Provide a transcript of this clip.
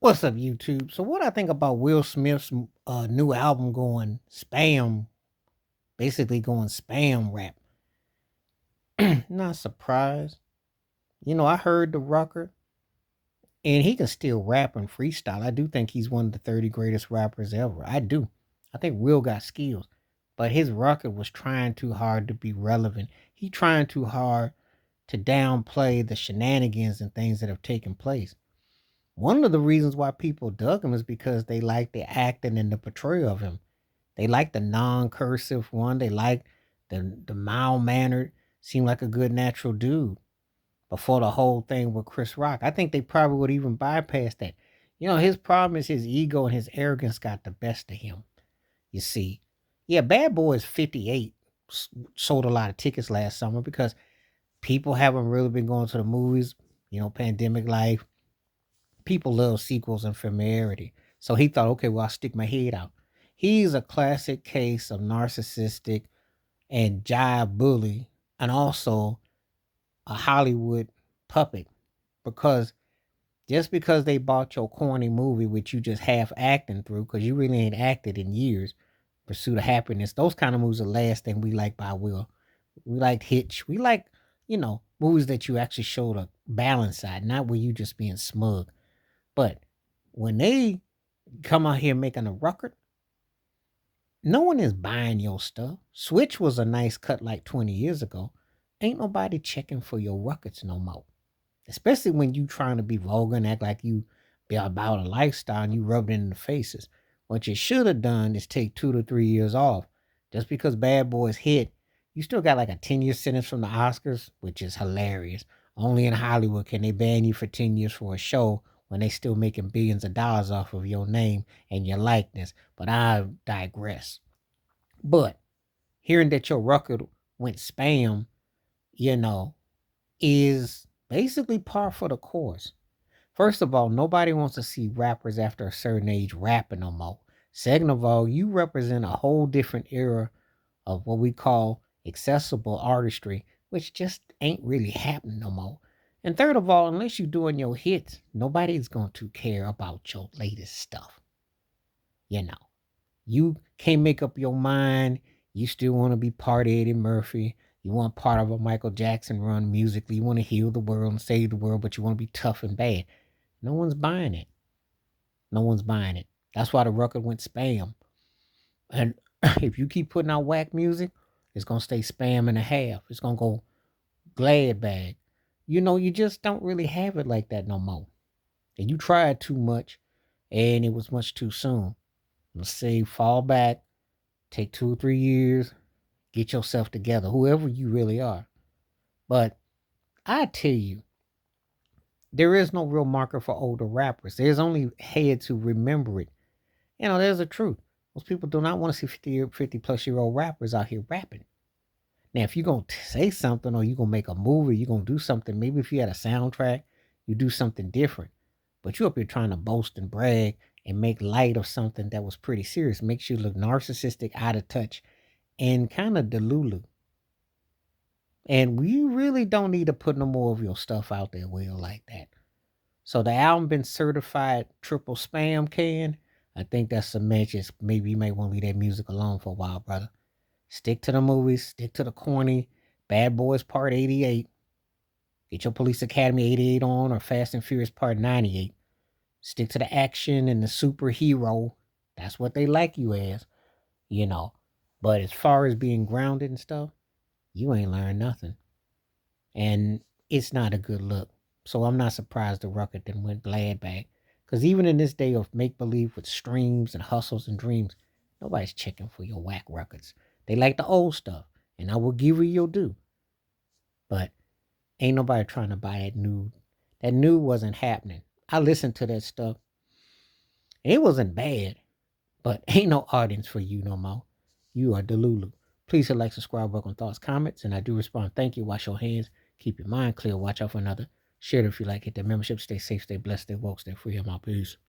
What's up, YouTube? So, what I think about Will Smith's new album going spam, basically going spam rap? Not surprised. I heard the Rucker, and he can still rap and freestyle. I do think he's one of the 30 greatest rappers ever. I do. I think Will got skills, but his Rucker was trying too hard to be relevant. He trying too hard to downplay the shenanigans and things that have taken place. One of the reasons why people dug him is because they liked the acting and the portrayal of him. They liked the non-cursive one. They liked the mild mannered, seemed like a good natural dude before the whole thing with Chris Rock. I think they probably would even bypass that. His problem is his ego and his arrogance got the best of him. You see, yeah, Bad Boys 58 sold a lot of tickets last summer because people haven't really been going to the movies. Pandemic life, people love sequels and familiarity. So he thought, okay, well, I'll stick my head out. He's a classic case of narcissistic and jive bully, and also a Hollywood puppet. Because just because they bought your corny movie, which you just half acting through, because you really ain't acted in years, Pursuit of Happiness, those kind of movies are the last thing we like by Will. We like Hitch. We like, movies that you actually showed a balance side, not where you just being smug. But when they come out here making a record, no one is buying your stuff. Switch was a nice cut like 20 years ago. Ain't nobody checking for your records no more. Especially when you trying to be vulgar and act like you be about a lifestyle and you rub it in the faces. What you should have done is take 2 to 3 years off. Just because Bad Boys hit, you still got like a 10-year sentence from the Oscars, which is hilarious. Only in Hollywood can they ban you for 10 years for a show when they still making billions of dollars off of your name and your likeness. But I digress. But hearing that your record went spam, you know, is basically par for the course. First of all, nobody wants to see rappers after a certain age rapping no more. Second of all, you represent a whole different era of what we call accessible artistry, which just ain't really happening no more. And third of all, unless you're doing your hits, nobody's going to care about your latest stuff. You know, you can't make up your mind. You still want to be part of Eddie Murphy. You want part of a Michael Jackson run musically. You want to heal the world and save the world, but you want to be tough and bad. No one's buying it. No one's buying it. That's why the record went spam. And if you keep putting out whack music, it's gonna stay spam and a half. It's gonna go glad bag. You just don't really have it like that no more. And you tried too much, and it was much too soon. Let's say fall back, take 2 or 3 years, get yourself together, whoever you really are. But I tell you, there is no real marker for older rappers. There's only heads who remember it. There's the truth. Most people do not want to see 50 plus year old rappers out here rapping. Now, if you're going to say something or you're going to make a movie, you're going to do something, maybe if you had a soundtrack, you do something different. But you up here trying to boast and brag and make light of something that was pretty serious. Makes you look narcissistic, out of touch, and kind of delulu. And we really don't need to put no more of your stuff out there, Will, like that. So the album been certified triple spam can. I think that's some matches. Maybe you may want to leave that music alone for a while, brother. Stick to the movies, stick to the corny. Bad Boys Part 88. Get your Police Academy 88 on or Fast and Furious Part 98. Stick to the action and the superhero. That's what they like you as, you know. But as far as being grounded and stuff, you ain't learned nothing. And it's not a good look. So I'm not surprised the record then went glad back. Because even in this day of make believe with streams and hustles and dreams, nobody's checking for your whack records. They like the old stuff, and I will give you your due. But ain't nobody trying to buy that new. That new wasn't happening. I listened to that stuff. It wasn't bad, but ain't no audience for you no more. You are Delulu. Please hit like, subscribe, work on thoughts, comments, and I do respond. Thank you. Wash your hands. Keep your mind clear. Watch out for another. Share it if you like. Hit that membership. Stay safe, stay blessed, stay woke, stay free. I'm out. Peace.